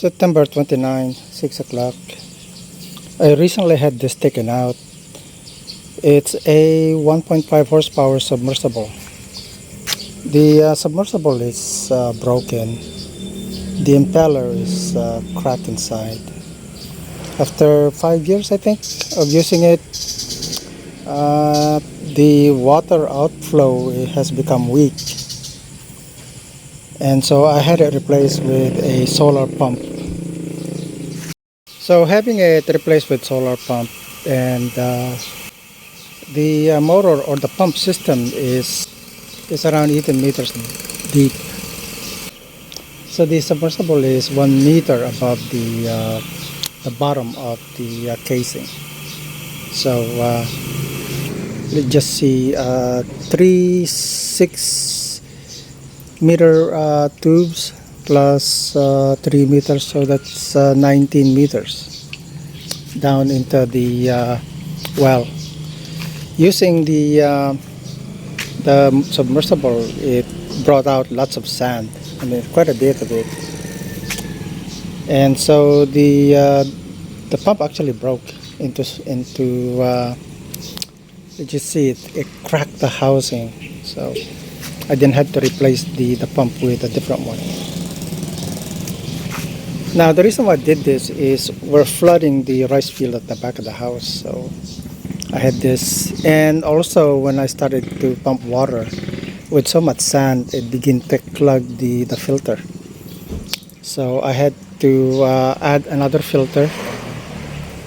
September 29, 6 o'clock. I recently had this taken out. It's a 1.5 horsepower submersible. The submersible is broken. The impeller is cracked inside. After 5 years, I think, of using it, the water outflow has become weak. And so I had it replaced with a solar pump. So having it replaced with solar pump, and the motor or the pump system is around 18 meters deep. So the submersible is 1 meter above the bottom of the casing. So you just see 3 6-meter tubes plus 3 meters, so that's 19 meters down into the well. Using the submersible, it brought out lots of sand. I mean, quite a bit of it. And so the pump actually broke into you just see it cracked the housing. So I then had to replace the pump with a different one. Now the reason why I did this is we're flooding the rice field at the back of the house, so I had this. And also when I started to pump water with so much sand, it began to clog the filter. So I had to add another filter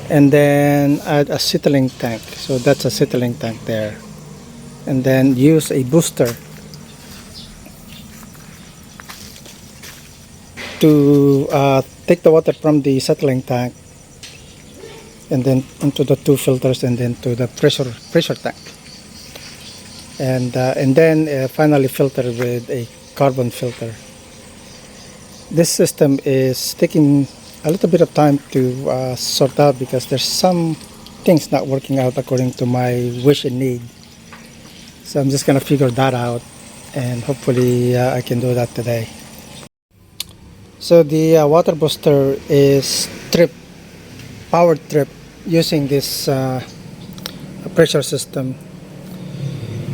and then add a settling tank. So that's a settling tank there. And then use a booster to take the water from the settling tank and then into the 2 filters and then to the pressure tank, and then finally filter with a carbon filter. This system is taking a little bit of time to sort out because there's some things not working out according to my wish and need. So I'm just gonna figure that out, and hopefully I can do that today. So the water booster is power trip using this pressure system.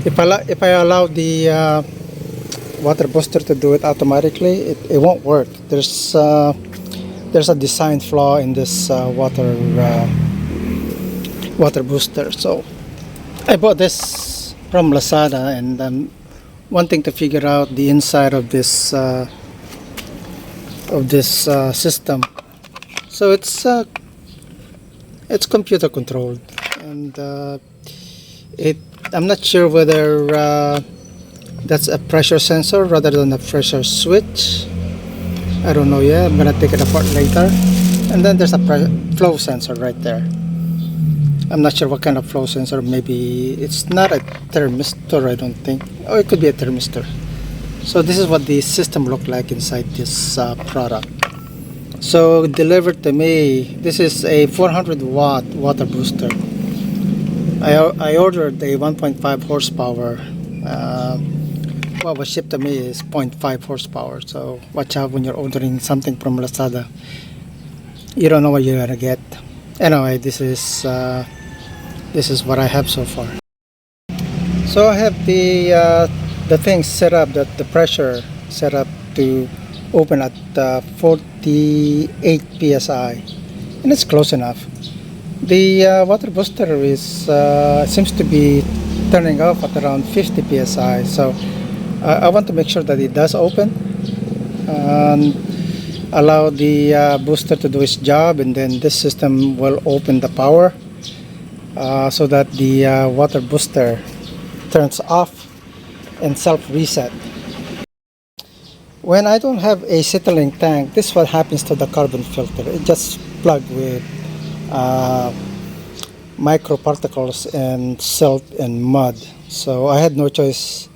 If I allow the water booster to do it automatically, it won't work. There's a design flaw in this water booster. So I bought this from Lazada, and I'm wanting to figure out the inside of this system. So it's computer controlled, and I'm not sure whether that's a pressure sensor rather than a pressure switch. I don't know yet. I'm gonna take it apart later. And then there's a flow sensor right there. I'm not sure what kind of flow sensor. Maybe it's not a thermistor, I don't think. Oh, it could be a thermistor. So this is what the system looked like inside this product. So delivered to me, this is a 400 watt water booster. I ordered a 1.5 horsepower. What was shipped to me is 0.5 horsepower. So watch out when you're ordering something from Lazada. You don't know what you're gonna get. Anyway, this is what I have so far. So I have the thing set up, that the pressure set up to open at 48 psi, and it's close enough. The water booster seems to be turning off at around 50 psi, so I want to make sure that it does open and allow the booster to do its job, and then this system will open the power so that the water booster turns off and self-reset. When I don't have a settling tank, this is what happens to the carbon filter. It just plugged with microparticles and silt and mud. So I had no choice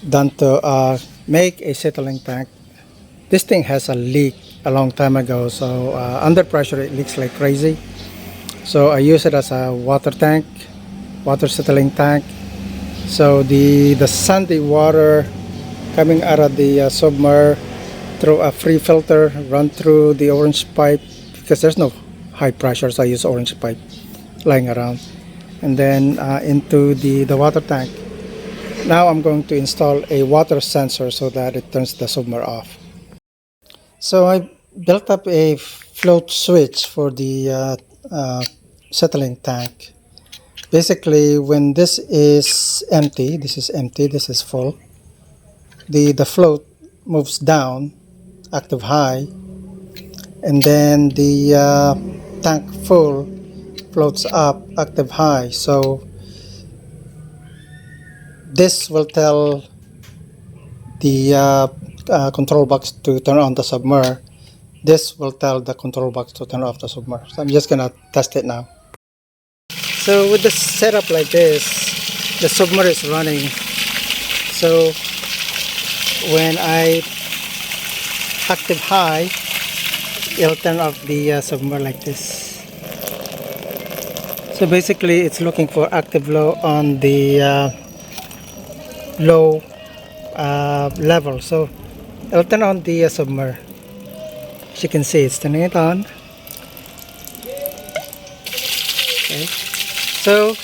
than to make a settling tank. This thing has a leak a long time ago, so under pressure it leaks like crazy. So I use it as a water tank, water settling tank. So the sandy water coming out of the submer through a free filter, run through the orange pipe, because there's no high pressure, so I use orange pipe lying around, and then into the water tank. Now I'm going to install a water sensor so that it turns the submer off. So I built up a float switch for the settling tank. Basically, when this is empty, this is full, the float moves down, active high, and then the tank full floats up, active high. So this will tell the control box to turn on the submer. This will tell the control box to turn off the submer. So I'm just gonna test it now. So with the setup like this, the submer is running. So when I active high, it'll turn off the submer like this. So basically it's looking for active low on the low level. So it'll turn on the submer. As you can see, it's turning it on. Okay. So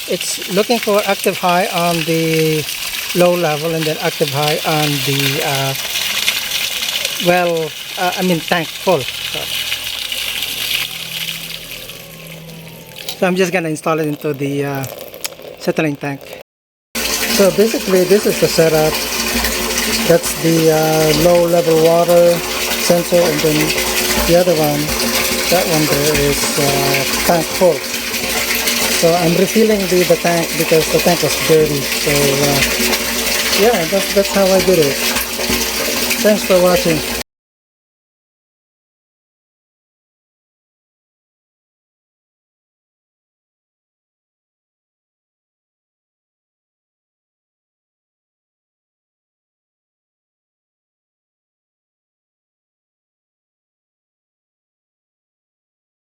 it's looking for active high on the low level and then active high on the tank full. So I'm just gonna install it into the settling tank. So basically this is the setup. That's the low level water sensor, and then the other one, that one there is tank full. So I'm refilling the tank because the tank was dirty. So yeah, that's how I did it. Thanks for watching.